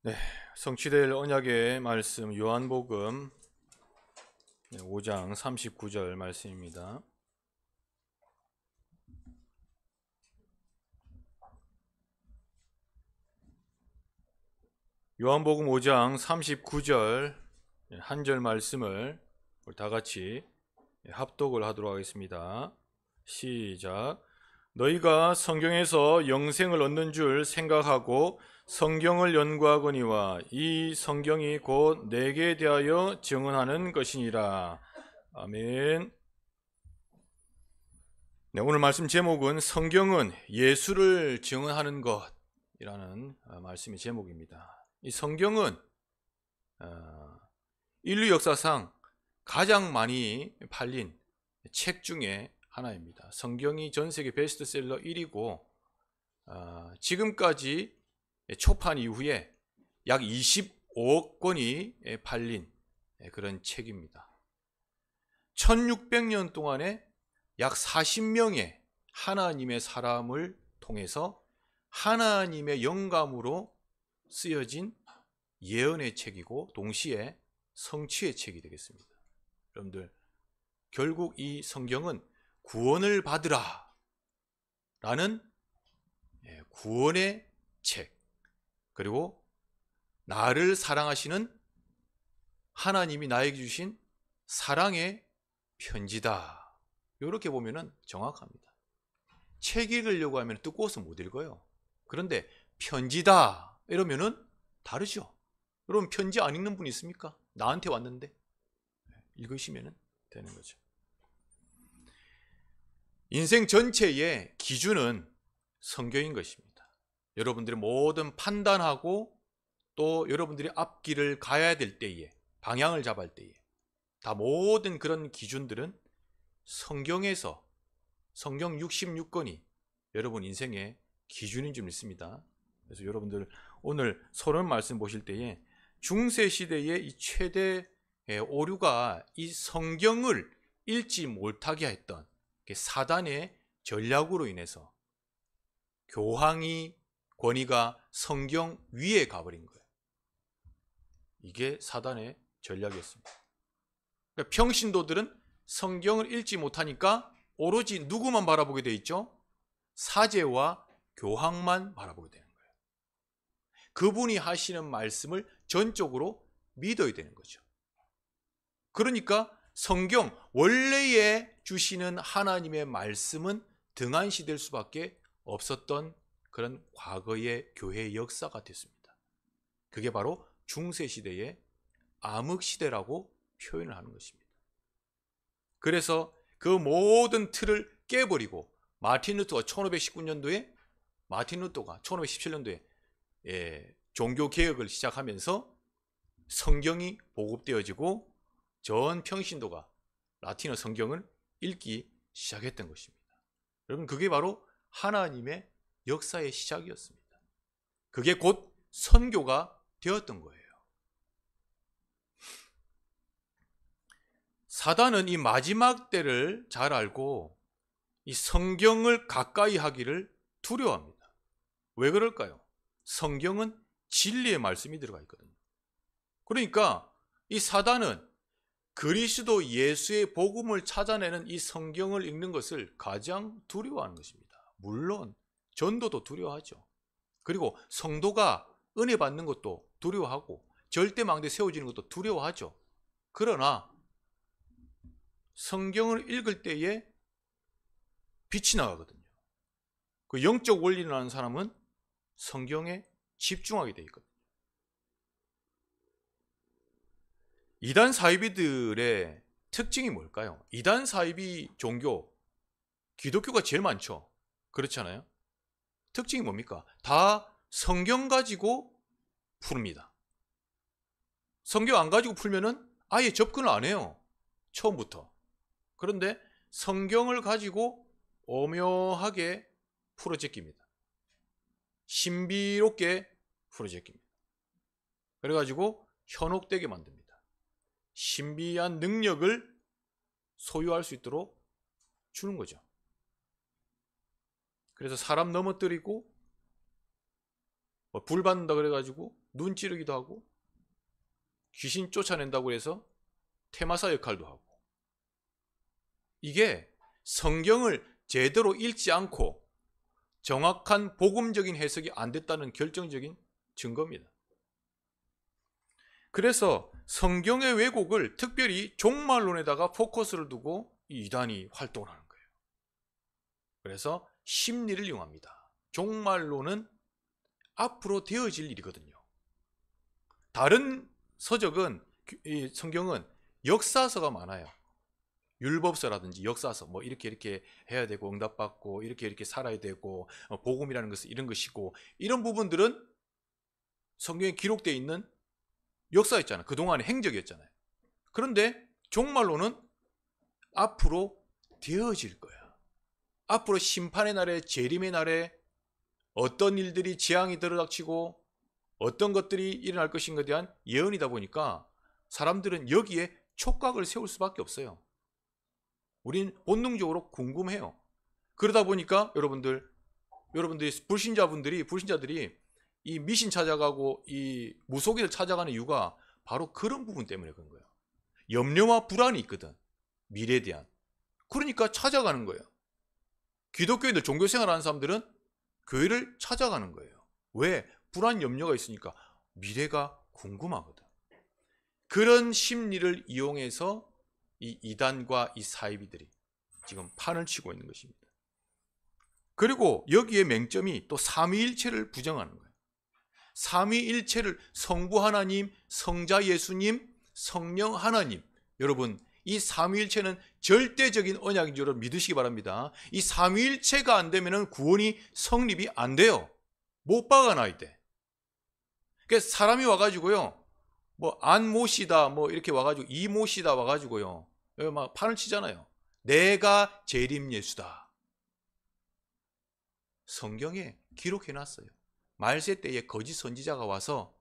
네, 성취될 언약의 말씀 요한복음 5장 39절 말씀입니다. 요한복음 5장 39절 한 절 말씀을 우리 다 같이 합독을 하도록 하겠습니다. 시작. 너희가 성경에서 영생을 얻는 줄 생각하고 성경을 연구하거니와 이 성경이 곧 내게 대하여 증언하는 것이니라. 아멘. 네, 오늘 말씀 제목은 성경은 예수를 증언하는 것이라는 말씀의 제목입니다. 이 성경은 인류 역사상 가장 많이 팔린 책 중에 하나입니다. 성경이 전 세계 베스트셀러 1위고 지금까지 초판 이후에 약 25억 권이 팔린 그런 책입니다. 1600년 동안에 약 40명의 하나님의 사람을 통해서 하나님의 영감으로 쓰여진 예언의 책이고 동시에 성취의 책이 되겠습니다. 여러분들, 결국 이 성경은 구원을 받으라 라는 구원의 책, 그리고 나를 사랑하시는 하나님이 나에게 주신 사랑의 편지다. 이렇게 보면은 정확합니다. 책 읽으려고 하면 뜨거워서 못 읽어요. 그런데 편지다 이러면은 다르죠. 여러분, 편지 안 읽는 분 있습니까? 나한테 왔는데 읽으시면 되는 거죠. 인생 전체의 기준은 성경인 것입니다. 여러분들이 모든 판단하고 또 여러분들이 앞길을 가야 될 때에, 방향을 잡을 때에 다 모든 그런 기준들은 성경에서, 성경 66권이 여러분 인생의 기준인 줄 믿습니다. 그래서 여러분들 오늘 서론 말씀 보실 때에 중세 시대의 이 최대 오류가 이 성경을 읽지 못하게 했던 사단의 전략으로 인해서 교황이 권위가 성경 위에 가버린 거예요. 이게 사단의 전략이었습니다. 그러니까 평신도들은 성경을 읽지 못하니까 오로지 누구만 바라보게 돼 있죠? 사제와 교황만 바라보게 되는 거예요. 그분이 하시는 말씀을 전적으로 믿어야 되는 거죠. 그러니까 성경 원래에 주시는 하나님의 말씀은 등한시될 수밖에 없었던 그런 과거의 교회의 역사가 됐습니다. 그게 바로 중세시대의 암흑시대라고 표현을 하는 것입니다. 그래서 그 모든 틀을 깨버리고 마틴 루터가 1519년도에 1517년도에 종교개혁을 시작하면서 성경이 보급되어지고 전 평신도가 라틴어 성경을 읽기 시작했던 것입니다. 여러분, 그게 바로 하나님의 역사의 시작이었습니다. 그게 곧 선교가 되었던 거예요. 사단은 이 마지막 때를 잘 알고 이 성경을 가까이 하기를 두려워합니다. 왜 그럴까요? 성경은 진리의 말씀이 들어가 있거든요. 그러니까 이 사단은 그리스도 예수의 복음을 찾아내는 이 성경을 읽는 것을 가장 두려워하는 것입니다. 물론 전도도 두려워하죠. 그리고 성도가 은혜 받는 것도 두려워하고 절대망대 세워지는 것도 두려워하죠. 그러나 성경을 읽을 때에 빛이 나거든요. 그 영적 원리를 아는 사람은 성경에 집중하게 되어 있거든요. 이단 사이비들의 특징이 뭘까요? 이단 사이비 종교, 기독교가 제일 많죠. 그렇잖아요. 특징이 뭡니까? 다 성경 가지고 풉니다. 성경 안 가지고 풀면은 아예 접근을 안 해요. 처음부터. 그런데 성경을 가지고 오묘하게 풀어제낍니다. 신비롭게 풀어제낍니다. 그래가지고 현혹되게 만듭니다. 신비한 능력을 소유할 수 있도록 주는 거죠. 그래서 사람 넘어뜨리고 불 받는다 그래가지고 눈 찌르기도 하고 귀신 쫓아낸다고 해서 테마사 역할도 하고, 이게 성경을 제대로 읽지 않고 정확한 복음적인 해석이 안 됐다는 결정적인 증거입니다. 그래서 성경의 왜곡을 특별히 종말론에다가 포커스를 두고 이 이단이 활동을 하는 거예요. 그래서 심리를 이용합니다. 종말론은 앞으로 되어질 일이거든요. 다른 서적은, 이 성경은 역사서가 많아요. 율법서라든지 역사서, 뭐 이렇게 해야 되고 응답받고 이렇게 살아야 되고 복음이라는 것은 이런 것이고, 이런 부분들은 성경에 기록되어 있는 역사였잖아요. 그동안의 행적이었잖아요. 그런데 종말론은 앞으로 되어질 거야. 앞으로 심판의 날에, 재림의 날에 어떤 일들이 재앙이 들어닥치고 어떤 것들이 일어날 것인가에 대한 예언이다 보니까 사람들은 여기에 촉각을 세울 수밖에 없어요. 우린 본능적으로 궁금해요. 그러다 보니까 여러분들이 불신자들이 이 미신 찾아가고 이 무속인을 찾아가는 이유가 바로 그런 부분 때문에 그런 거예요. 염려와 불안이 있거든, 미래에 대한. 그러니까 찾아가는 거예요. 기독교인들, 종교생활 하는 사람들은 교회를 찾아가는 거예요. 왜? 불안, 염려가 있으니까. 미래가 궁금하거든. 그런 심리를 이용해서 이 이단과 이 사이비들이 지금 판을 치고 있는 것입니다. 그리고 여기에 맹점이 또 삼위일체를 부정하는 거예요. 삼위일체를 성부 하나님, 성자 예수님, 성령 하나님. 여러분, 이 삼위일체는 절대적인 언약인 줄 믿으시기 바랍니다. 이 삼위일체가 안 되면 구원이 성립이 안 돼요. 못 박아놔야 돼. 그래서 사람이 와가지고요, 뭐 안모씨다 뭐 이렇게 와가지고 이모씨다 와가지고요, 여기 막 판을 치잖아요. 내가 재림 예수다. 성경에 기록해놨어요. 말세 때에 거짓 선지자가 와서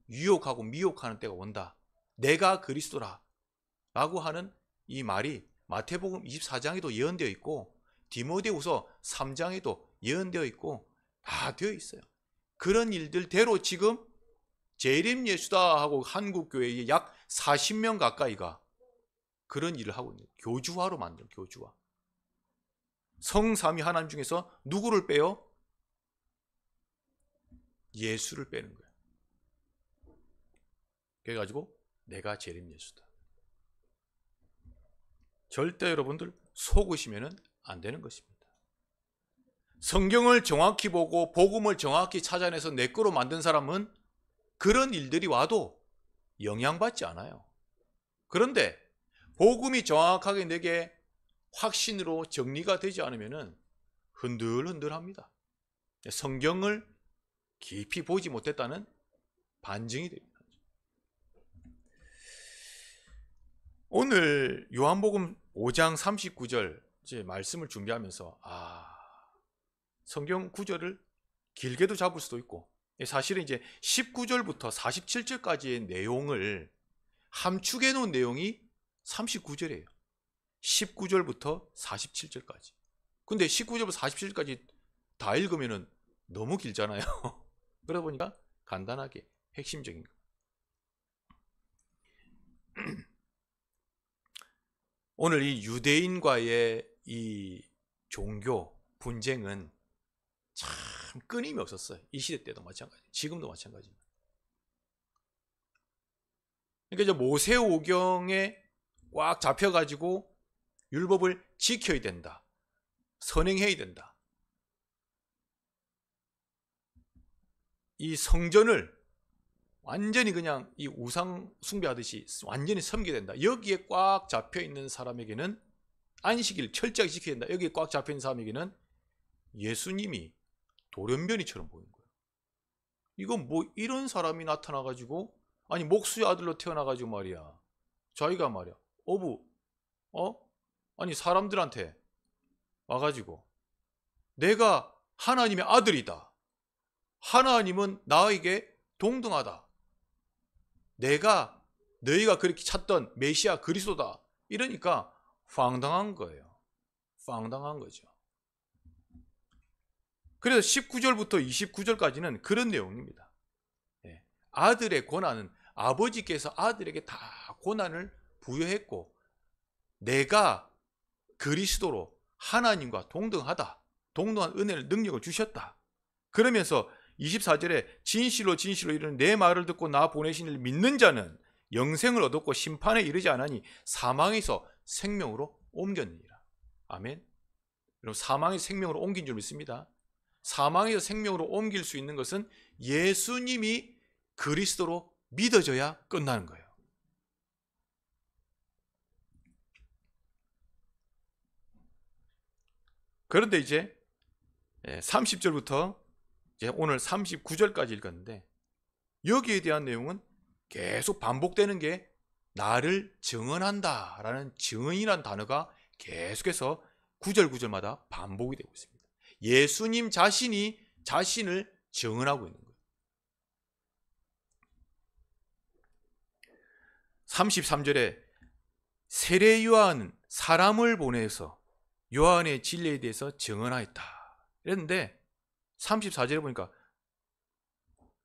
유혹하고 미혹하는 때가 온다. 내가 그리스도라 라고 하는 이 말이 마태복음 24장에도 예언되어 있고 디모데후서 3장에도 예언되어 있고 다 되어 있어요. 그런 일들대로 지금 재림 예수다 하고 한국교회에 약 40명 가까이가 그런 일을 하고 있는, 교주화로 만든, 교주화. 성삼위 하나님 중에서 누구를 빼요? 예수를 빼는 거예요. 그래가지고 내가 재림 예수다. 절대 여러분들 속으시면 안 되는 것입니다. 성경을 정확히 보고 복음을 정확히 찾아내서 내 거로 만든 사람은 그런 일들이 와도 영향받지 않아요. 그런데 복음이 정확하게 내게 확신으로 정리가 되지 않으면 흔들흔들합니다. 성경을 깊이 보지 못했다는 반증이 됩니다. 오늘 요한복음 5장 39절 이제 말씀을 준비하면서 성경 구절을 길게도 잡을 수도 있고, 사실은 이제 19절부터 47절까지의 내용을 함축해 놓은 내용이 39절이에요. 19절부터 47절까지. 근데 19절부터 47절까지 다 읽으면 너무 길잖아요. 그러다 보니까 간단하게 핵심적인 거. 오늘 이 유대인과의 이 종교 분쟁은 참 끊임이 없었어요. 이 시대 때도 마찬가지, 지금도 마찬가지입니다. 그러니까 이제 모세오경에 꽉 잡혀가지고 율법을 지켜야 된다, 선행해야 된다. 이 성전을 완전히 그냥 이 우상 숭배하듯이 완전히 섬겨야 된다. 여기에 꽉 잡혀 있는 사람에게는 안식일 철저하게 지켜야 된다. 여기에 꽉 잡혀 있는 사람에게는 예수님이 돌연변이처럼 보이는 거예요. 이건 뭐 이런 사람이 나타나가지고, 아니 목수의 아들로 태어나가지고 말이야, 자기가 말이야 아니 사람들한테 와가지고 내가 하나님의 아들이다, 하나님은 나에게 동등하다, 내가 너희가 그렇게 찾던 메시아 그리스도다, 이러니까 황당한 거예요. 황당한 거죠. 그래서 19절부터 29절까지는 그런 내용입니다. 아들의 권한은 아버지께서 아들에게 다 권한을 부여했고 내가 그리스도로 하나님과 동등하다. 동등한 은혜를 능력을 주셨다. 그러면서 24절에 진실로 진실로 이르는 내 말을 듣고 나 보내신 이를 믿는 자는 영생을 얻었고 심판에 이르지 않으니 사망에서 생명으로 옮겼느니라. 아멘. 여러분 사망에서 생명으로 옮긴 줄 믿습니다. 사망에서 생명으로 옮길 수 있는 것은 예수님이 그리스도로 믿어져야 끝나는 거예요. 그런데 이제 30절부터 이제 오늘 39절까지 읽었는데 여기에 대한 내용은 계속 반복되는 게 나를 증언한다 라는 증언이라는 단어가 계속해서 구절마다 반복이 되고 있습니다. 예수님 자신이 자신을 증언하고 있는 거예요. 33절에 세례 요한은 사람을 보내서 요한의 진리에 대해서 증언하였다 이랬는데 34절에 보니까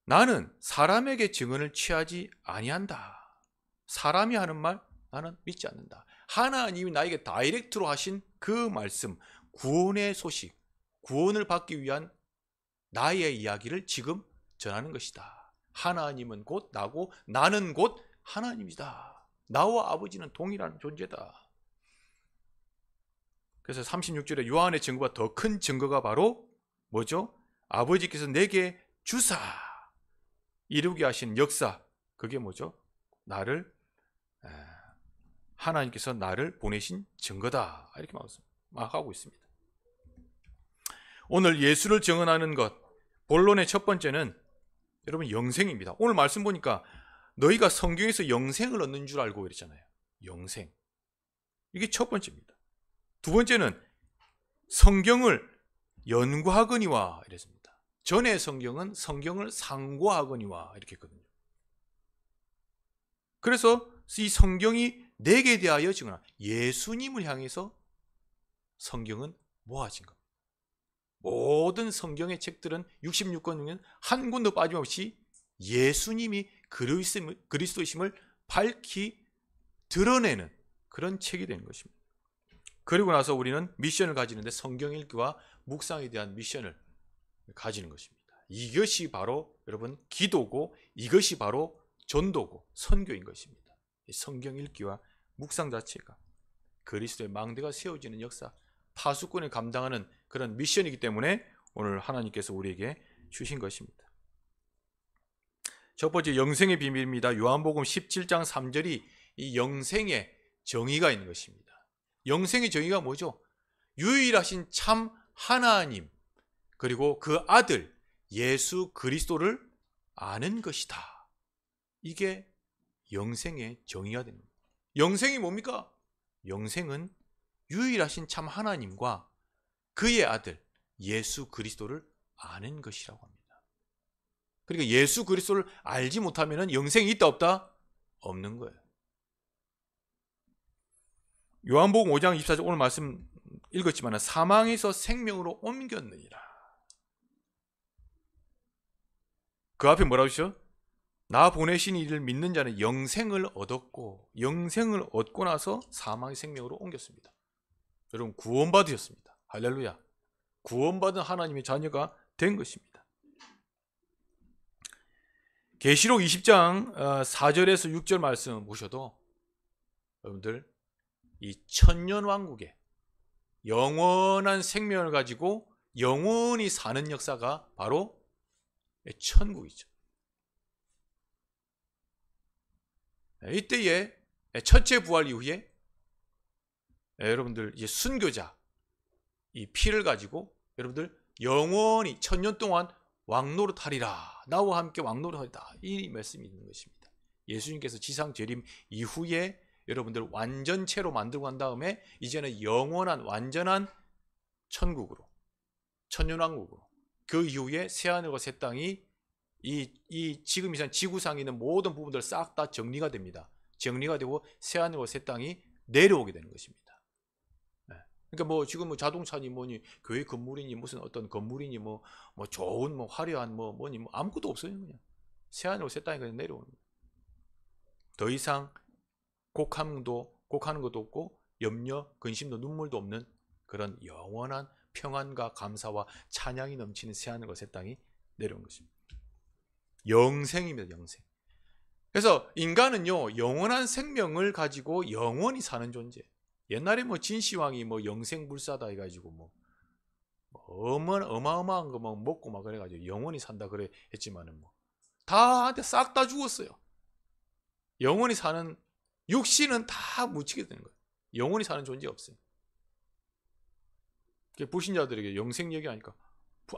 나는 사람에게 증언을 취하지 아니한다. 사람이 하는 말 나는 믿지 않는다. 하나님이 나에게 다이렉트로 하신 그 말씀, 구원의 소식, 구원을 받기 위한 나의 이야기를 지금 전하는 것이다. 하나님은 곧 나고 나는 곧 하나님이다. 나와 아버지는 동일한 존재다. 그래서 36절에 요한의 증거가 더 큰 증거가 바로 뭐죠? 아버지께서 내게 주사 이루게 하신 역사, 그게 뭐죠? 하나님께서 나를 보내신 증거다 이렇게 말하고 있습니다. 오늘 예수를 증언하는 것 본론의 첫 번째는 여러분 영생입니다. 오늘 말씀 보니까 너희가 성경에서 영생을 얻는 줄 알고 이랬잖아요. 영생, 이게 첫 번째입니다. 두 번째는 성경을 연구하거니와 이랬습니다. 전에 성경은 성경을 상고하거니와 이렇게 했거든요. 그래서 이 성경이 내게 대하여 증언한 예수님을 향해서 성경은 모아진 겁니다. 모든 성경의 책들은 66권 중에 한 권도 빠짐없이 예수님이 그리스도이심을 밝히 드러내는 그런 책이 되는 것입니다. 그리고 나서 우리는 미션을 가지는데 성경 읽기와 묵상에 대한 미션을 가지는 것입니다. 이것이 바로 여러분 기도고 이것이 바로 전도고 선교인 것입니다. 성경 읽기와 묵상 자체가 그리스도의 망대가 세워지는 역사, 파수꾼을 감당하는 그런 미션이기 때문에 오늘 하나님께서 우리에게 주신 것입니다. 첫 번째 영생의 비밀입니다. 요한복음 17장 3절이 이 영생의 정의가 있는 것입니다. 영생의 정의가 뭐죠? 유일하신 참 하나님 그리고 그 아들 예수 그리스도를 아는 것이다. 이게 영생의 정의가 됩니다. 영생이 뭡니까? 영생은 유일하신 참 하나님과 그의 아들 예수 그리스도를 아는 것이라고 합니다. 그러니까 예수 그리스도를 알지 못하면 영생이 있다 없다? 없는 거예요. 요한복음 5장 24절 오늘 말씀 읽었지만 사망에서 생명으로 옮겼느니라. 그 앞에 뭐라고 하시죠? 나 보내신 이를 믿는 자는 영생을 얻었고 영생을 얻고 나서 사망의 생명으로 옮겼습니다. 여러분 구원받으셨습니다. 할렐루야. 구원받은 하나님의 자녀가 된 것입니다. 계시록 20장 4절에서 6절 말씀 보셔도 여러분들 이 천년왕국의 영원한 생명을 가지고 영원히 사는 역사가 바로 천국이죠. 이때에 첫째 부활 이후에 여러분들 이제 순교자 이 피를 가지고 여러분들 영원히 천년 동안 왕노릇하리라. 나와 함께 왕노릇하리라. 이 말씀이 있는 것입니다. 예수님께서 지상 재림 이후에 여러분들 완전체로 만들고 난 다음에 이제는 영원한 완전한 천국으로 천년왕국으로 그 이후에 새하늘과 새 땅이 이 지금 이 지구상에 있는 모든 부분들 싹 다 정리가 됩니다. 정리가 되고 새하늘과 새 땅이 내려오게 되는 것입니다. 그러니까 뭐 지금 뭐 자동차니 뭐니 교회 건물이니 무슨 어떤 건물이니 뭐 좋은 뭐 화려한 뭐니 뭐 아무것도 없어요. 그냥 새하늘로 새 땅에 그냥 내려오는 거예요. 더 이상 곡하는 것도 없고 염려, 근심도 눈물도 없는 그런 영원한 평안과 감사와 찬양이 넘치는 새하늘과 새 땅이 내려온 것입니다. 영생입니다. 영생. 그래서 인간은요, 영원한 생명을 가지고 영원히 사는 존재. 옛날에 뭐 진시황이 뭐 영생불사다 해가지고 뭐 어마어마한 거 막 먹고 막 그래가지고 영원히 산다 그래 했지만은 뭐 다한테 싹 다 죽었어요. 영원히 사는 육신은 다 묻히게 되는 거예요. 영원히 사는 존재가 없어요. 불신자들에게 영생 얘기하니까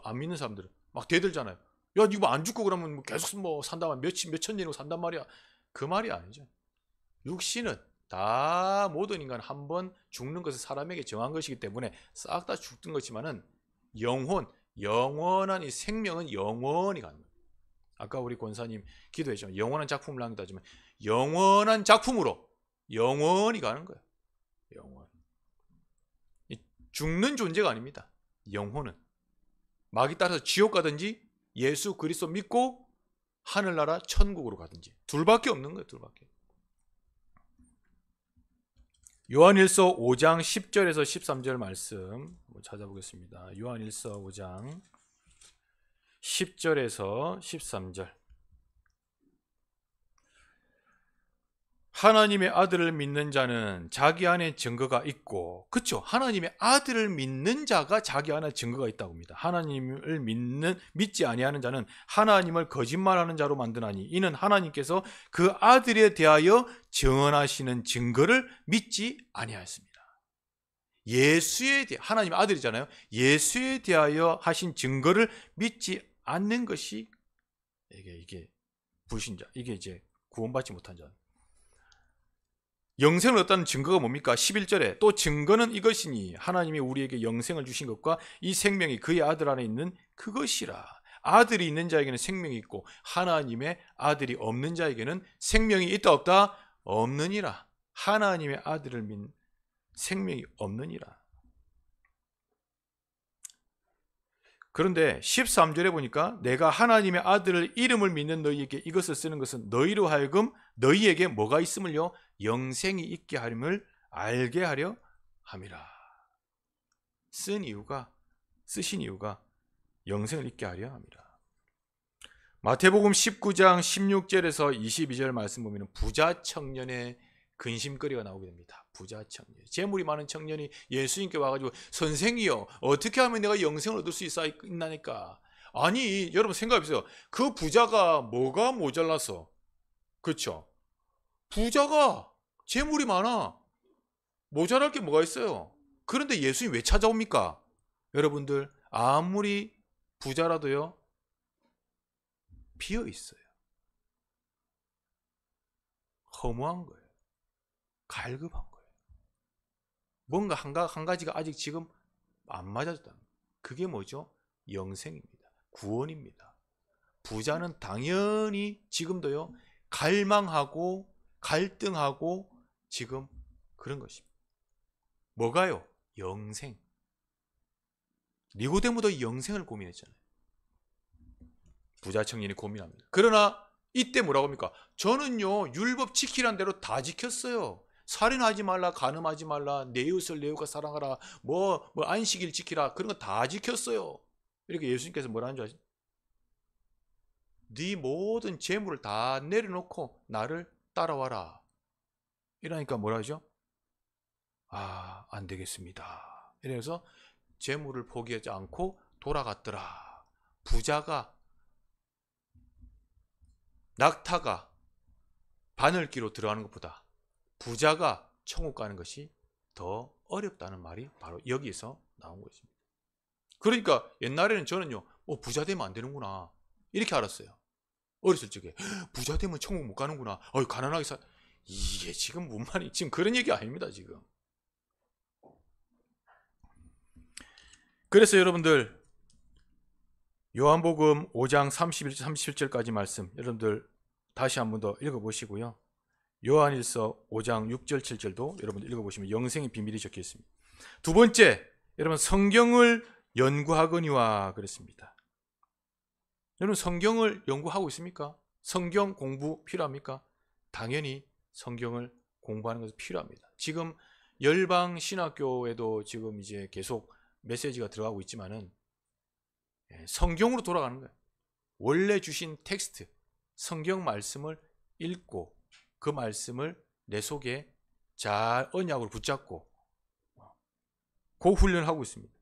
안 믿는 사람들은 막 대들잖아요. 야, 이거 안 죽고 그러면 계속 뭐 산다만 몇천 년이고 산단 말이야. 그 말이 아니죠. 육신은 다 모든 인간 한 번 죽는 것을 사람에게 정한 것이기 때문에 싹 다 죽든 것이지만은 영원한 이 생명은 영원히 가는 거예요. 아까 우리 권사님 기도했지만 영원한 작품을 남기다 하지만 영원한 작품으로 영원히 가는 거예요. 영원. 죽는 존재가 아닙니다. 영혼은 막이 따라서 지옥 가든지 예수 그리스도 믿고 하늘나라 천국으로 가든지 둘밖에 없는 거예요. 둘밖에. 요한일서 5장 10절에서 13절 말씀 찾아보겠습니다. 요한일서 5장 10절에서 13절. 하나님의 아들을 믿는 자는 자기 안에 증거가 있고, 그렇죠? 하나님의 아들을 믿는 자가 자기 안에 증거가 있다고 합니다. 하나님을 믿지 아니하는 자는 하나님을 거짓말하는 자로 만드나니 이는 하나님께서 그 아들에 대하여 증언하시는 증거를 믿지 아니하였습니다. 하나님의 아들이잖아요. 예수에 대하여 하신 증거를 믿지 않는 것이 이게 불신자, 이게 이제 구원받지 못한 자. 영생을 얻다는 증거가 뭡니까? 11절에 또 증거는 이것이니 하나님이 우리에게 영생을 주신 것과 이 생명이 그의 아들 안에 있는 그것이라. 아들이 있는 자에게는 생명이 있고 하나님의 아들이 없는 자에게는 생명이 있다 없다? 없느니라. 하나님의 아들을 믿는 생명이 없느니라. 그런데 13절에 보니까 내가 하나님의 아들을 이름을 믿는 너희에게 이것을 쓰는 것은 너희로 하여금 너희에게 뭐가 있음을요? 영생이 있게 하림을 알게 하려 함이라. 쓰신 이유가 영생을 있게 하려 함이라. 마태복음 19장 16절에서 22절 말씀 보면 부자 청년의 근심거리가 나오게 됩니다. 부자 청년, 재물이 많은 청년이 예수님께 와가지고 선생이요, 어떻게 하면 내가 영생을 얻을 수 있나니까? 아니, 여러분 생각해보세요. 그 부자가 뭐가 모자라서? 그렇죠? 부자가 재물이 많아. 모자랄 게 뭐가 있어요? 그런데 예수님 왜 찾아옵니까? 여러분들 아무리 부자라도요 비어 있어요. 허무한 거예요. 갈급한 거예요. 뭔가 한 가지가 아직 지금 안 맞았다. 그게 뭐죠? 영생입니다. 구원입니다. 부자는 당연히 지금도요 갈망하고 갈등하고 지금 그런 것입니다. 뭐가요? 영생. 니고데모도 영생을 고민했잖아요. 부자 청년이 고민합니다. 그러나 이때 뭐라고 합니까? 저는요 율법 지키란 대로 다 지켰어요. 살인하지 말라, 간음하지 말라, 내 이웃을 내 이웃과 사랑하라, 뭐 안식일 지키라, 그런 거 다 지켰어요. 이렇게 예수님께서 뭐라는 줄 아시죠? 네 모든 재물을 다 내려놓고 나를 따라와라. 이러니까 뭐라 하죠? 안 되겠습니다. 이래서 재물을 포기하지 않고 돌아갔더라. 부자가 낙타가 바늘기로 들어가는 것보다 부자가 천국 가는 것이 더 어렵다는 말이 바로 여기서 나온 것입니다. 그러니까 옛날에는 저는요 부자 되면 안 되는구나 이렇게 알았어요. 어렸을 적에 부자 되면 천국 못 가는구나, 가난하게 이게 지금 뭔 말이, 지금 그런 얘기 아닙니다. 지금. 그래서 여러분들 요한복음 5장 37절까지 말씀 여러분들 다시 한 번 더 읽어보시고요. 요한일서 5장 6절 7절도 여러분들 읽어보시면 영생의 비밀이 적혀 있습니다. 두 번째, 여러분 성경을 연구하거니와 그랬습니다. 여러분 성경을 연구하고 있습니까? 성경 공부 필요합니까? 당연히 성경을 공부하는 것이 필요합니다. 지금 열방 신학교에도 지금 이제 계속 메시지가 들어가고 있지만은 성경으로 돌아가는 거예요. 원래 주신 텍스트, 성경 말씀을 읽고 그 말씀을 내 속에 잘 언약으로 붙잡고 그 훈련을 하고 있습니다.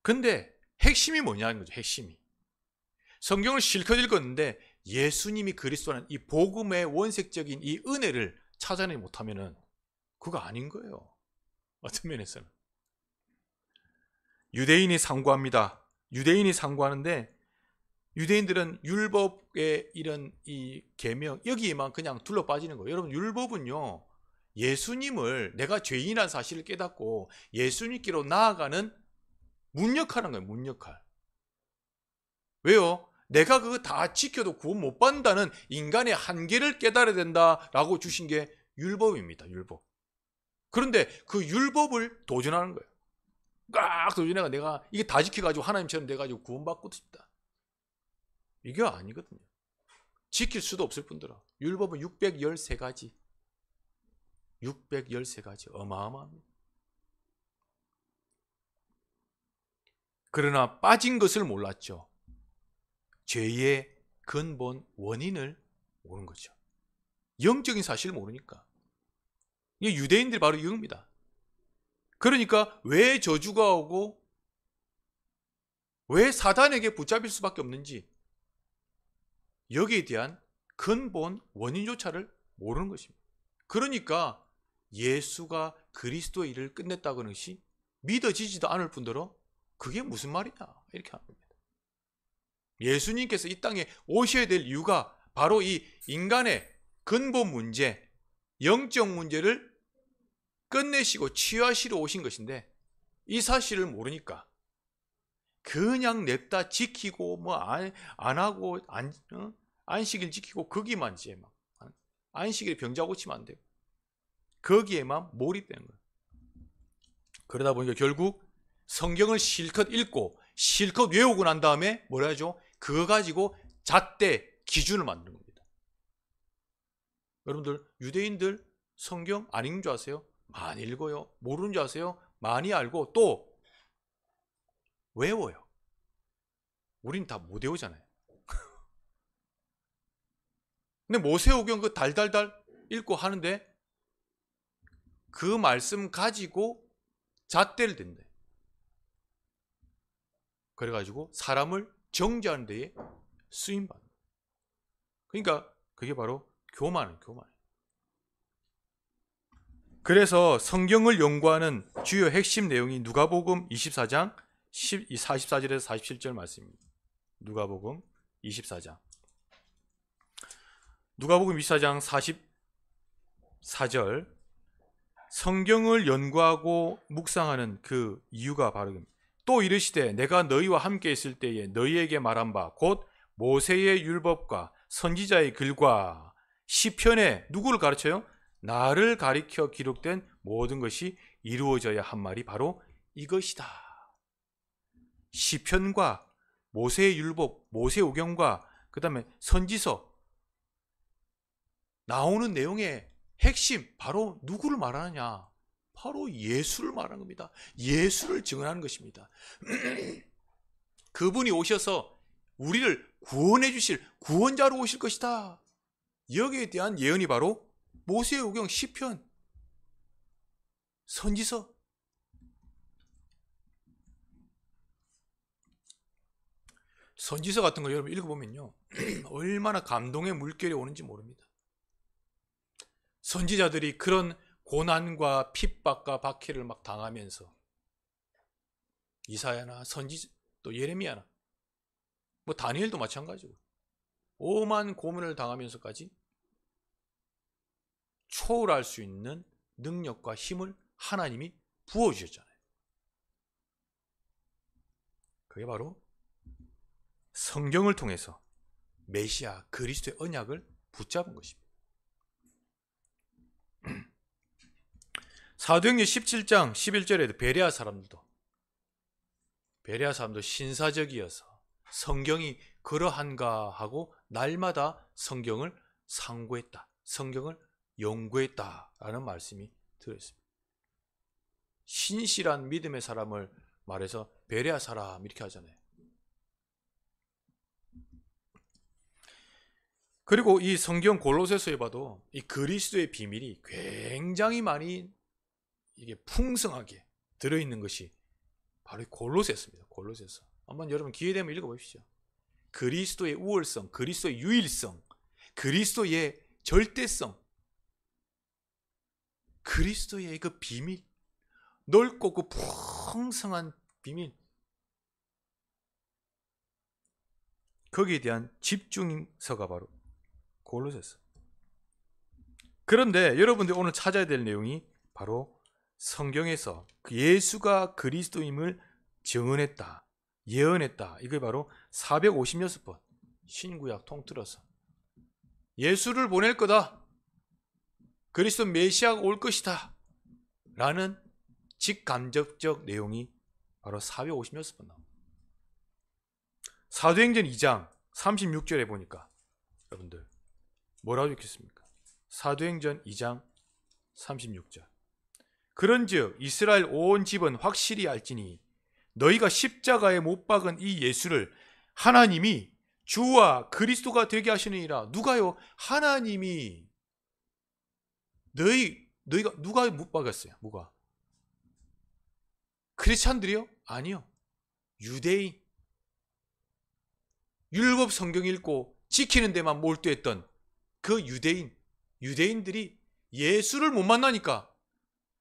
근데 핵심이 뭐냐는 거죠. 핵심이. 성경을 실컷 읽었는데 예수님이 그리스도라는 이 복음의 원색적인 이 은혜를 찾아내지 못하면은 그거 아닌 거예요. 어떤 면에서는. 유대인이 상고합니다. 유대인이 상고하는데 유대인들은 율법의 이런 이 계명 여기에만 그냥 둘러 빠지는 거예요. 여러분, 율법은요, 예수님을 내가 죄인이라는 사실을 깨닫고 예수님께로 나아가는 문 역할인 거예요. 문 역할. 왜요? 내가 그거 다 지켜도 구원 못 받는다는 인간의 한계를 깨달아야 된다라고 주신 게 율법입니다. 율법. 그런데 그 율법을 도전하는 거예요. 꽉 도전해가 내가 이게 다 지켜가지고 하나님처럼 돼가지고 구원받고 싶다. 이게 아니거든요. 지킬 수도 없을 뿐더러 율법은 613가지. 613가지. 어마어마합니다. 그러나 빠진 것을 몰랐죠. 죄의 근본 원인을 모르는 거죠. 영적인 사실을 모르니까. 이게 유대인들이 바로 이겁니다. 그러니까 왜 저주가 오고 왜 사단에게 붙잡힐 수밖에 없는지 여기에 대한 근본 원인조차를 모르는 것입니다. 그러니까 예수가 그리스도의 일을 끝냈다고 하는 것이 믿어지지도 않을 뿐더러 그게 무슨 말이냐 이렇게 합니다. 예수님께서 이 땅에 오셔야 될 이유가 바로 이 인간의 근본 문제, 영적 문제를 끝내시고 치유하시러 오신 것인데 이 사실을 모르니까 그냥 냅다 지키고 뭐 안 하고 안식일 지키고 거기만 이제 막 안식일에 병자 고치면 안 되고 거기에만 몰입되는 거예요. 그러다 보니까 결국 성경을 실컷 읽고 실컷 외우고 난 다음에 뭐라 하죠? 그거 가지고 잣대 기준을 만드는 겁니다. 여러분들 유대인들 성경 안 읽는 줄 아세요? 많이 읽어요. 모르는 줄 아세요? 많이 알고 또 외워요. 우린 다 못 외우잖아요. 근데 모세오경 그 달달달 읽고 하는데 그 말씀 가지고 잣대를 댄대. 그래가지고 사람을 정죄하는 데에 쓰임받는. 그러니까 그게 바로 교만은 교만. 그래서 성경을 연구하는 주요 핵심 내용이 누가복음 24장 44절에서 47절 말씀입니다. 누가복음 24장. 누가복음 24장 44절. 성경을 연구하고 묵상하는 그 이유가 바로 또 이르시되 내가 너희와 함께 있을 때에 너희에게 말한 바 곧 모세의 율법과 선지자의 글과 시편에 누구를 가르쳐요? 나를 가리켜 기록된 모든 것이 이루어져야 한 말이 바로 이것이다. 시편과 모세의 율법, 모세오경과 그 다음에 선지서 나오는 내용의 핵심 바로 누구를 말하느냐? 바로 예수를 말하는 겁니다. 예수를 증언하는 것입니다. 그분이 오셔서 우리를 구원해 주실 구원자로 오실 것이다. 여기에 대한 예언이 바로 모세오경, 시편, 선지서. 선지서 같은 거 여러분 읽어보면요 얼마나 감동의 물결이 오는지 모릅니다. 선지자들이 그런 고난과 핍박과 박해를 막 당하면서 이사야나 선지 또 예레미야나 뭐 다니엘도 마찬가지고 오만 고문을 당하면서까지 초월할 수 있는 능력과 힘을 하나님이 부어주셨잖아요. 그게 바로 성경을 통해서 메시아 그리스도의 언약을 붙잡은 것입니다. 사도행전 17장 11절에도 베레아 사람도 신사적이어서 성경이 그러한가 하고 날마다 성경을 상고했다. 성경을 연구했다라는 말씀이 들어있습니다. 신실한 믿음의 사람을 말해서 베레아 사람 이렇게 하잖아요. 그리고 이 성경 골로새서에 봐도 이 그리스도의 비밀이 굉장히 많이 이게 풍성하게 들어있는 것이 바로 골로새서입니다. 골로새서. 한번 여러분 기회 되면 읽어보십시오. 그리스도의 우월성, 그리스도의 유일성, 그리스도의 절대성, 그리스도의 그 비밀, 넓고 그 풍성한 비밀, 거기에 대한 집중서가 바로 골로새서. 그런데 여러분들 오늘 찾아야 될 내용이 바로 성경에서 예수가 그리스도임을 증언했다, 예언했다. 이게 바로 456번 신구약 통틀어서 예수를 보낼 거다, 그리스도 메시아가 올 것이다 라는 직간접적 내용이 바로 456번 나옵니다. 사도행전 2장 36절에 보니까 여러분들 뭐라고 읽겠습니까? 사도행전 2장 36절. 그런즉 이스라엘 온 집은 확실히 알지니 너희가 십자가에 못 박은 이 예수를 하나님이 주와 그리스도가 되게 하시느니라. 누가요? 하나님이. 너희가 누가 못 박았어요? 뭐가? 크리스찬들이요? 아니요. 유대인. 율법 성경 읽고 지키는 데만 몰두했던 그 유대인들이 예수를 못 만나니까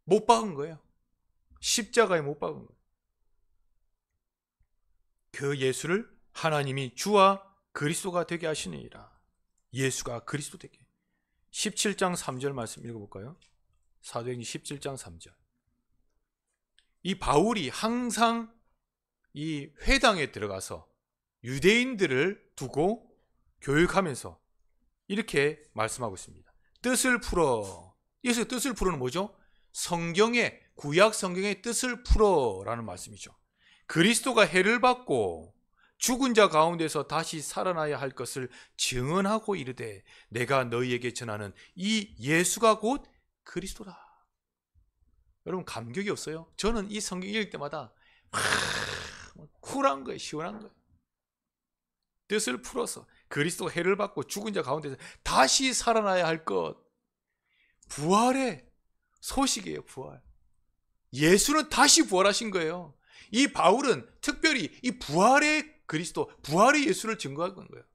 못 박은 거예요. 십자가에 못 박은 거예요. 그 예수를 하나님이 주와 그리스도가 되게 하시느니라. 예수가 그리스도 되게. 17장 3절 말씀 읽어볼까요? 사도행전 17장 3절. 이 바울이 항상 이 회당에 들어가서 유대인들을 두고 교육하면서 이렇게 말씀하고 있습니다. 뜻을 풀어. 여기서 뜻을 풀어는 뭐죠? 성경의, 구약 성경의 뜻을 풀어라는 말씀이죠. 그리스도가 해를 받고 죽은 자 가운데서 다시 살아나야 할 것을 증언하고 이르되 내가 너희에게 전하는 이 예수가 곧 그리스도라. 여러분 감격이 없어요? 저는 이 성경 읽을 때마다 쿨한 거예요. 시원한 거예요. 뜻을 풀어서 그리스도가 해를 받고 죽은 자 가운데서 다시 살아나야 할 것. 부활의 소식이에요. 부활. 예수는 다시 부활하신 거예요. 이 바울은 특별히 이 부활의 그리스도, 부활의 예수를 증거하는 거예요.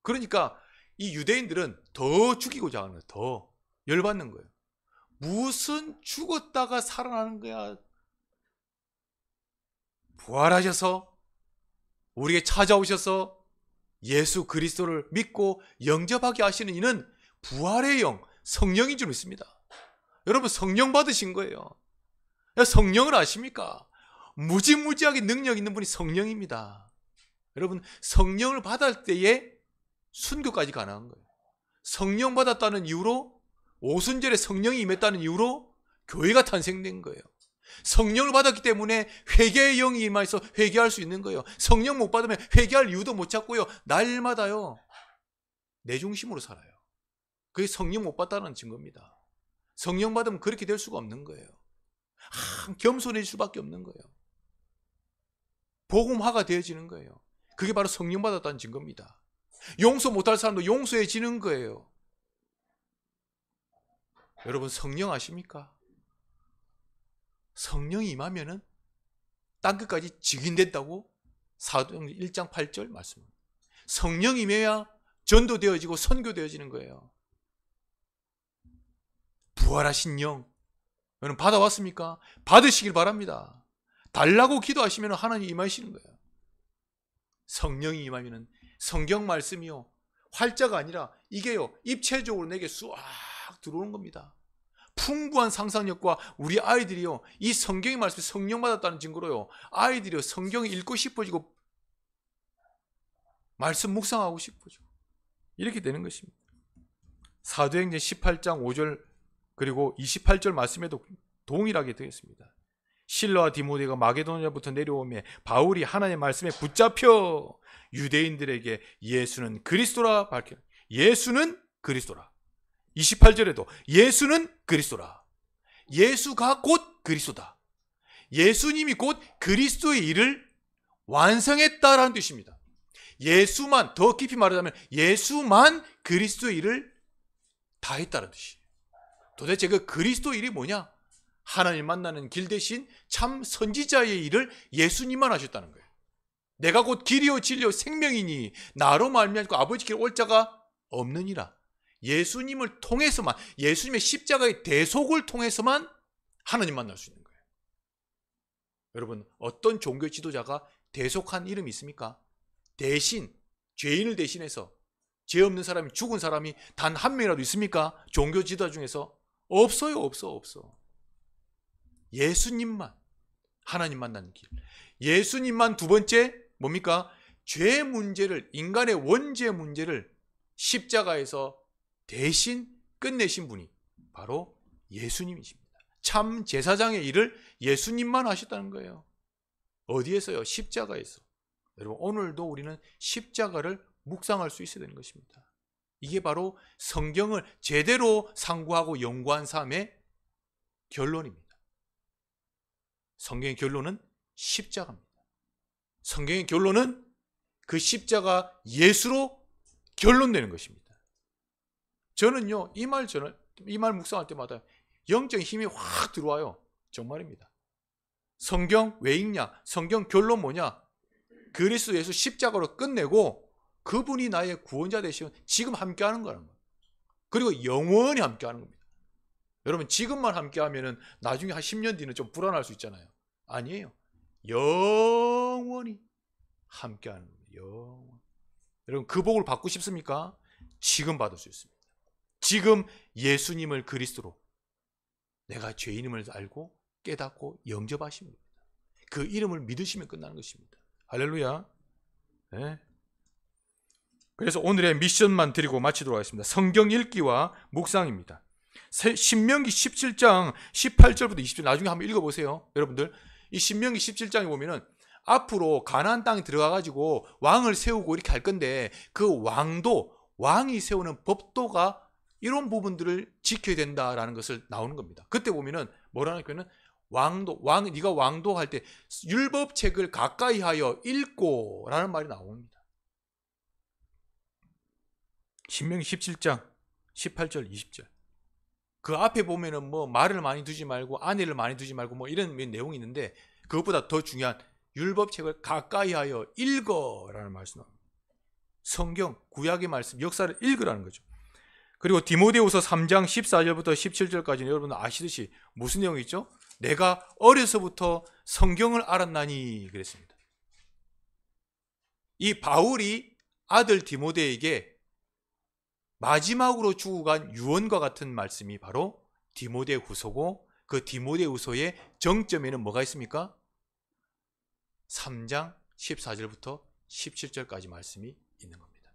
그러니까 이 유대인들은 더 죽이고자 하는 거예요. 더 열받는 거예요. 무슨 죽었다가 살아나는 거야. 부활하셔서 우리에게 찾아오셔서 예수 그리스도를 믿고 영접하게 하시는 이는 부활의 영, 성령인 줄 믿습니다. 여러분 성령 받으신 거예요. 성령을 아십니까? 무지무지하게 능력 있는 분이 성령입니다. 여러분 성령을 받을 때에 순교까지 가능한 거예요. 성령 받았다는 이유로, 오순절에 성령이 임했다는 이유로 교회가 탄생된 거예요. 성령을 받았기 때문에 회개의 영이 임해서 회개할 수 있는 거예요. 성령 못 받으면 회개할 이유도 못 찾고요. 날마다요 내 중심으로 살아요. 그게 성령 못 받다는 증거입니다. 성령 받으면 그렇게 될 수가 없는 거예요. 겸손해질 수밖에 없는 거예요. 복음화가 되어지는 거예요. 그게 바로 성령 받았다는 증거입니다. 용서 못할 사람도 용서해지는 거예요. 여러분 성령 아십니까? 성령이 임하면은 땅끝까지 직인된다고 사도행전 1장 8절 말씀합니다. 성령이 임해야 전도되어지고 선교되어지는 거예요. 부활하신 영 여러분 받아왔습니까? 받으시길 바랍니다. 달라고 기도하시면 하나님 임하시는 거예요. 성령이 임하면 성경 말씀이요 활자가 아니라 이게요 입체적으로 내게 쑥 들어오는 겁니다. 풍부한 상상력과 우리 아이들이요 이 성경의 말씀에 성령 받았다는 증거로요 아이들이요 성경을 읽고 싶어지고 말씀 묵상하고 싶어지고 이렇게 되는 것입니다. 사도행전 18장 5절 그리고 28절 말씀에도 동일하게 되겠습니다. 실라와 디모데가 마게도냐부터 내려오며 바울이 하나님의 말씀에 붙잡혀 유대인들에게 예수는 그리스도라 밝혀. 예수는 그리스도라. 28절에도 예수는 그리스도라. 예수가 곧 그리스도다. 예수님이 곧 그리스도의 일을 완성했다라는 뜻입니다. 예수만, 더 깊이 말하자면 예수만 그리스도의 일을 다 했다는 뜻이에요. 도대체 그 그리스도 일이 뭐냐? 하나님 만나는 길 대신 참 선지자의 일을 예수님만 하셨다는 거예요. 내가 곧 길이요 진리요 생명이니 나로 말미암고 아버지께 올 자가 없느니라. 예수님을 통해서만, 예수님의 십자가의 대속을 통해서만 하나님 만날 수 있는 거예요. 여러분, 어떤 종교 지도자가 대속한 이름이 있습니까? 대신, 죄인을 대신해서 죄 없는 사람이, 죽은 사람이 단 한 명이라도 있습니까? 종교 지도자 중에서? 없어요. 없어. 예수님만, 하나님 만나는 길. 예수님만. 두 번째 뭡니까? 죄 문제를, 인간의 원죄 문제를 십자가에서 대신 끝내신 분이 바로 예수님이십니다. 참 제사장의 일을 예수님만 하셨다는 거예요. 어디에서요? 십자가에서. 여러분, 오늘도 우리는 십자가를 묵상할 수 있어야 되는 것입니다. 이게 바로 성경을 제대로 상고하고 연구한 삶의 결론입니다. 성경의 결론은 십자가입니다. 성경의 결론은 그 십자가 예수로 결론내는 것입니다. 저는요, 이 말 묵상할 때마다 영적인 힘이 확 들어와요. 정말입니다. 성경 왜 읽냐? 성경 결론 뭐냐? 그리스도 예수 십자가로 끝내고 그분이 나의 구원자 되시면 지금 함께하는 거라는 거예요. 그리고 영원히 함께하는 겁니다. 여러분, 지금만 함께하면 나중에 한 10년 뒤는 좀 불안할 수 있잖아요. 아니에요. 영원히 함께하는 거예요. 여러분, 그 복을 받고 싶습니까? 지금 받을 수 있습니다. 지금 예수님을 그리스도로 내가 죄인임을 알고 깨닫고 영접하시면 됩니다. 그 이름을 믿으시면 끝나는 것입니다. 할렐루야. 네. 그래서 오늘의 미션만 드리고 마치도록 하겠습니다. 성경 읽기와 묵상입니다. 신명기 17장 18절부터 20절 나중에 한번 읽어보세요. 여러분들, 이 신명기 17장에 보면은 앞으로 가나안 땅에 들어가가지고 왕을 세우고 이렇게 할 건데, 그 왕이 세우는 법도가 이런 부분들을 지켜야 된다라는 것을 나오는 겁니다. 그때 보면은 뭐라는 거는 네가 왕도 할 때 율법책을 가까이 하여 읽고라는 말이 나옵니다. 신명기 17장 18절 20절. 그 앞에 보면은 뭐 말을 많이 두지 말고 아내를 많이 두지 말고 뭐 이런 내용이 있는데, 그것보다 더 중요한 율법책을 가까이 하여 읽어라는 말씀 나옵니다. 성경, 구약의 말씀, 역사를 읽으라는 거죠. 그리고 디모데후서 3장 14절부터 17절까지는 여러분 아시듯이 무슨 내용이 있죠? 내가 어려서부터 성경을 알았나니 그랬습니다. 이 바울이 아들 디모데에게 마지막으로 주고 간 유언과 같은 말씀이 바로 디모데후서고, 그 디모데후서의 정점에는 뭐가 있습니까? 3장 14절부터 17절까지 말씀이 있는 겁니다.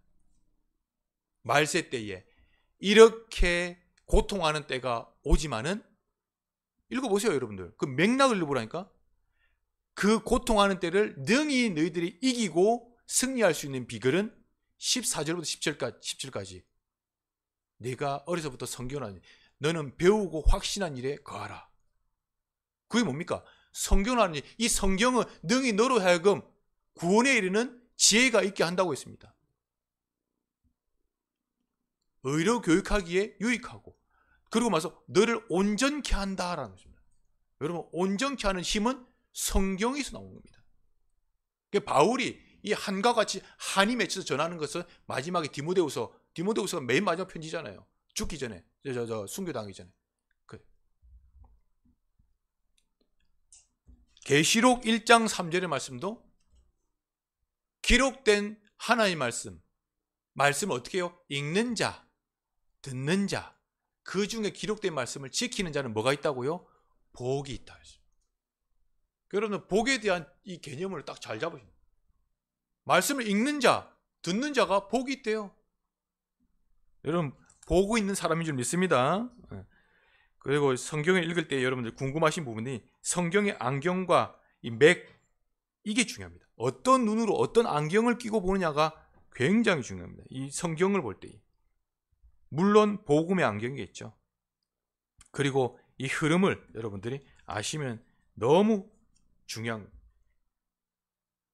말세 때에 이렇게 고통하는 때가 오지만은, 읽어보세요 여러분들. 그 맥락을 읽어보라니까. 그 고통하는 때를 능히 너희들이 이기고 승리할 수 있는 비결은 14절부터 17절까지 내가 어려서부터 성경을 하니 너는 배우고 확신한 일에 거하라. 그게 뭡니까? 성경을 하니 이 성경은 능히 너로 하여금 구원에 이르는 지혜가 있게 한다고 했습니다. 의로 교육하기에 유익하고, 그리고 나서 너를 온전케 한다라는 것입니다. 여러분, 온전케 하는 힘은 성경에서 나오는 겁니다. 바울이 이 한과 같이 한이 맺혀서 전하는 것은 마지막에 디모데후서가 맨 마지막 편지잖아요. 죽기 전에, 순교당하기 전에. 계시록 1장 3절의 말씀도 기록된 하나님의 말씀을 어떻게 해요? 읽는 자, 듣는 자, 그 중에 기록된 말씀을 지키는 자는 뭐가 있다고요? 복이 있다. 여러분, 복에 대한 이 개념을 딱 잘 잡으시면, 말씀을 읽는 자, 듣는 자가 복이 있대요. 여러분, 보고 있는 사람인 줄 믿습니다. 그리고 성경을 읽을 때 여러분들 궁금하신 부분이 성경의 안경과 이 맥, 이게 중요합니다. 어떤 눈으로 어떤 안경을 끼고 보느냐가 굉장히 중요합니다. 이 성경을 볼 때. 물론 복음의 안경이겠죠. 그리고 이 흐름을 여러분들이 아시면 너무 중요한 거예요.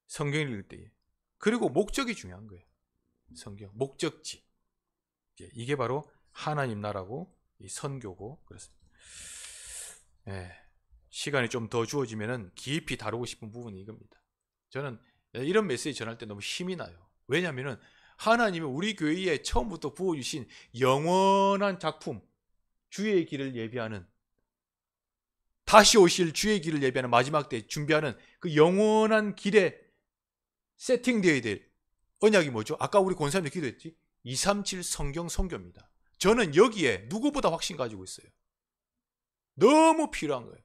성경을 읽을 때. 그리고 목적이 중요한 거예요. 성경, 목적지. 이게 바로 하나님 나라고 이 선교고 그렇습니다. 시간이 좀 더 주어지면 깊이 다루고 싶은 부분이 이겁니다. 저는 이런 메시지 전할 때 너무 힘이 나요. 왜냐하면 하나님이 우리 교회에 처음부터 부어주신 영원한 작품, 주의 길을 예비하는, 다시 오실 주의 길을 예비하는 마지막 때 준비하는 그 영원한 길에 세팅되어야 될 언약이 뭐죠? 아까 우리 권사님도 기도했지? 237 성경 선교입니다. 저는 여기에 누구보다 확신 가지고 있어요. 너무 필요한 거예요.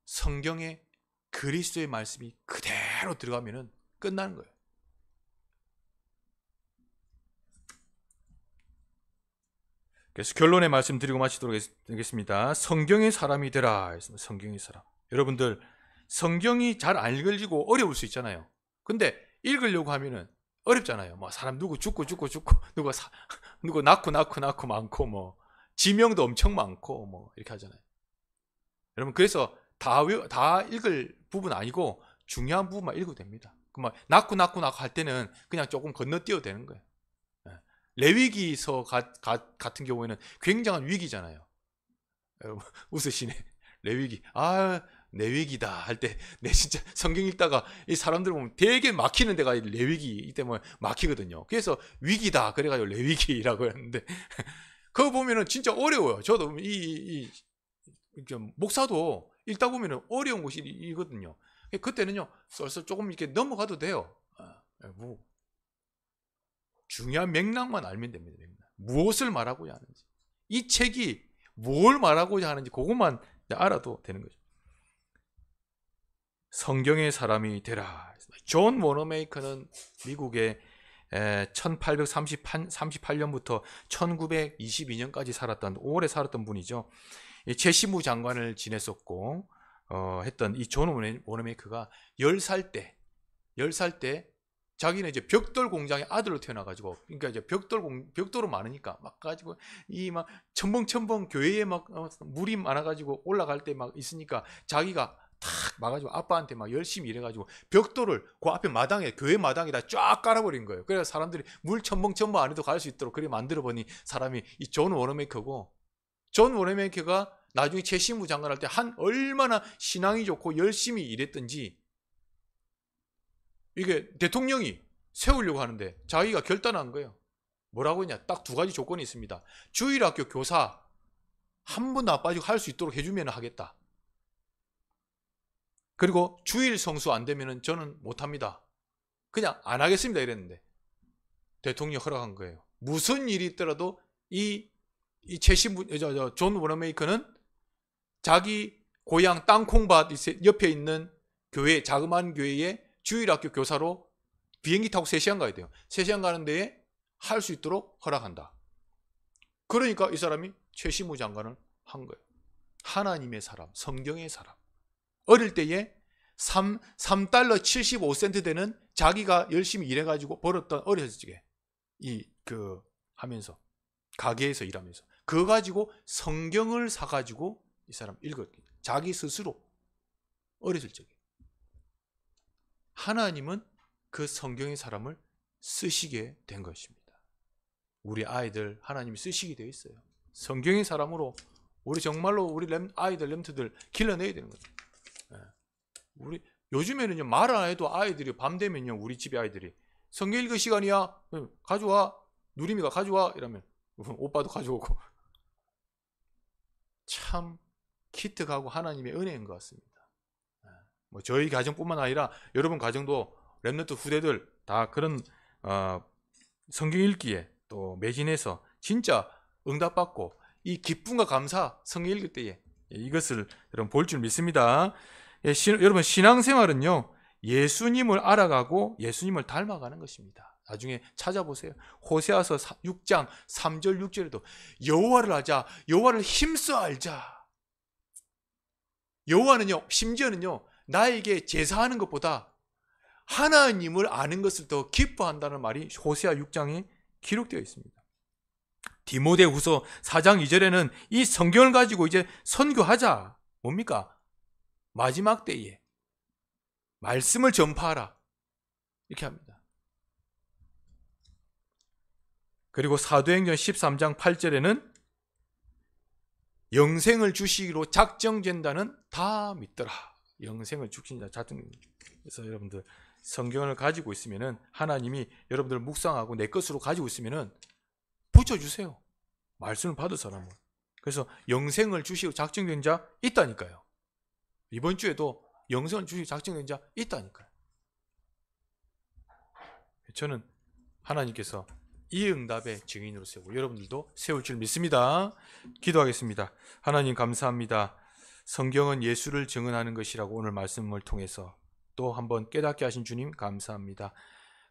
성경에 그리스도의 말씀이 그대로 들어가면 끝나는 거예요. 그래서 결론의 말씀 드리고 마치도록 하겠습니다. 성경의 사람이 되라. 성경의 사람. 여러분들 성경이 잘 안 읽어지고 어려울 수 있잖아요. 근데 읽으려고 하면은 어렵잖아요. 뭐 사람 누구 죽고 누구 낳고 많고 뭐 지명도 엄청 많고 뭐 이렇게 하잖아요. 여러분 그래서 다 읽을 부분 아니고 중요한 부분만 읽어도 됩니다. 그만 낳고 할 때는 그냥 조금 건너뛰어도 되는 거예요. 레위기서 같은 경우에는 굉장한 위기잖아요. 여러분 웃으시네. 레위기. 레위기다 할 때 내 진짜 성경 읽다가 이 사람들 보면 되게 막히는 데가 레위기 때문에 막히거든요. 그래서 위기다 그래가지고 레위기라고 했는데 그거 보면은 진짜 어려워요. 저도 목사도 읽다 보면은 어려운 곳이거든요. 그때는요 썰썰 조금 이렇게 넘어가도 돼요. 중요한 맥락만 알면 됩니다. 무엇을 말하고자 하는지, 이 책이 뭘 말하고자 하는지 그것만 알아도 되는 거죠. 성경의 사람이 되라. 존 워너메이커는 미국의 1838년부터 1922년까지 오래 살았던 분이죠. 최시무 장관을 지냈었고 했던 이 존 워너메이커가 10살 때 자기는 이제 벽돌 공장의 아들로 태어나가지고, 그러니까 이제 벽돌은 많으니까 막 가지고 막 첨벙첨벙 교회에 막 물이 많아가지고 올라갈 때 막 있으니까 자기가 탁 막아가지고 아빠한테 막 열심히 일해가지고 벽돌을 그 앞에 마당에, 교회 마당에다 쫙 깔아버린 거예요. 그래서 사람들이 물 첨벙첨벙 안에도 갈 수 있도록 그렇게 만들어보니 사람이 이 존 워너메이커고, 존 워너메이커가 나중에 최신부 장관 할 때 얼마나 신앙이 좋고 열심히 일했던지, 이게 대통령이 세우려고 하는데 자기가 결단한 거예요. 뭐라고 했냐? 딱 2가지 조건이 있습니다. 주일학교 교사 한 번도 안 빠지고 할 수 있도록 해주면 하겠다. 그리고 주일 성수 안 되면 저는 못합니다. 그냥 안 하겠습니다 이랬는데 대통령이 허락한 거예요. 무슨 일이 있더라도 이 최신부 존 워너메이커는 자기 고향 땅콩밭 옆에 있는 교회, 자그마한 교회에 주일학교 교사로 비행기 타고 3시간 가야 돼요. 3시간 가는 데에 할 수 있도록 허락한다. 그러니까 이 사람이 최시무 장관을 한 거예요. 하나님의 사람, 성경의 사람. 어릴 때에 $3 75센트 되는 자기가 열심히 일해가지고 벌었던, 어렸을 적에 하면서 가게에서 일하면서 그거 가지고 성경을 사가지고 이 사람 읽었기, 자기 스스로 어렸을 적에. 하나님은 그 성경의 사람을 쓰시게 된 것입니다. 우리 아이들 하나님이 쓰시게 되어 있어요. 성경의 사람으로 우리 정말로 우리 아이들 렘트들 길러내야 되는 거죠. 우리 요즘에는요 말 안 해도 아이들이 밤 되면요 우리 집에 아이들이 성경 읽을 시간이야 가져와, 누리미가 가져와 이러면 오빠도 가져오고. 참 기특하고 하나님의 은혜인 것 같습니다. 뭐 저희 가정뿐만 아니라 여러분 가정도 렘넌트 후대들 다 그런 성경 읽기에 또 매진해서 진짜 응답받고 이 기쁨과 감사, 성경 읽을 때에 이것을 여러분 볼 줄 믿습니다. 여러분 신앙생활은요 예수님을 알아가고 예수님을 닮아가는 것입니다. 나중에 찾아보세요. 호세아서 6장 3절 6절에도 여호와를 알자, 여호와를 힘써 알자. 여호와는요, 심지어는요, 나에게 제사하는 것보다 하나님을 아는 것을 더 기뻐한다는 말이 호세아 6장에 기록되어 있습니다. 디모데후서 4장 2절에는 이 성경을 가지고 이제 선교하자. 뭡니까? 마지막 때에 말씀을 전파하라. 이렇게 합니다. 그리고 사도행전 13장 8절에는 영생을 주시기로 작정된 자는 다 믿더라. 영생을 주신 자 작정. 그래서 여러분들 성경을 가지고 있으면은 하나님이 여러분들 묵상하고 내 것으로 가지고 있으면은 붙여주세요. 말씀을 받을 사람은. 그래서 영생을 주시기로 작정된 자 있다니까요. 이번 주에도 영생을 주시기로 작정된 자 있다니까요. 저는 하나님께서 이 응답의 증인으로 세우고 여러분들도 세울 줄 믿습니다. 기도하겠습니다. 하나님 감사합니다. 성경은 예수를 증언하는 것이라고 오늘 말씀을 통해서 또 한번 깨닫게 하신 주님 감사합니다.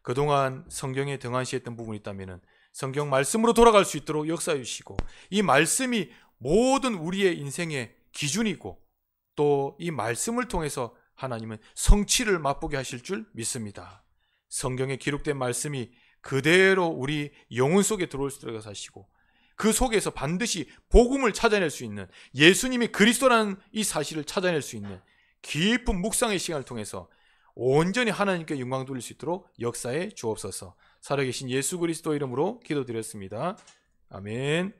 그동안 성경에 등한시했던 부분이 있다면 성경 말씀으로 돌아갈 수 있도록 역사해 주시고 이 말씀이 모든 우리의 인생의 기준이고 또 이 말씀을 통해서 하나님은 성취를 맛보게 하실 줄 믿습니다. 성경에 기록된 말씀이 그대로 우리 영혼 속에 들어올 수 있도록 하시고 그 속에서 반드시 복음을 찾아낼 수 있는 예수님이 그리스도라는 이 사실을 찾아낼 수 있는 깊은 묵상의 시간을 통해서 온전히 하나님께 영광 돌릴 수 있도록 역사해 주옵소서. 살아계신 예수 그리스도 이름으로 기도드렸습니다. 아멘.